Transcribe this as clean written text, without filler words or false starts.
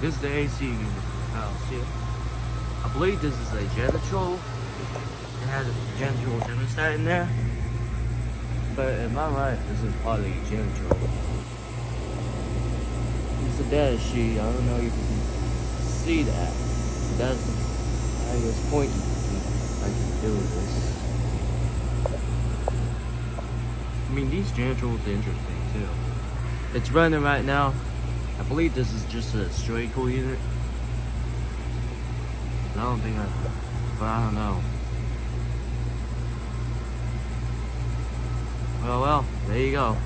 This is the AC unit for the house here. I believe this is a Janitrol. It has a Janitrol thermostat in there. But if I'm right, this is probably a Janitrol. It's a data sheet. I don't know if you can see that. That's the highest point I can do this. I mean, these Janitrols are interesting too. It's running right now. I believe this is just a straight cool unit. I don't think but I don't know. Well, there you go.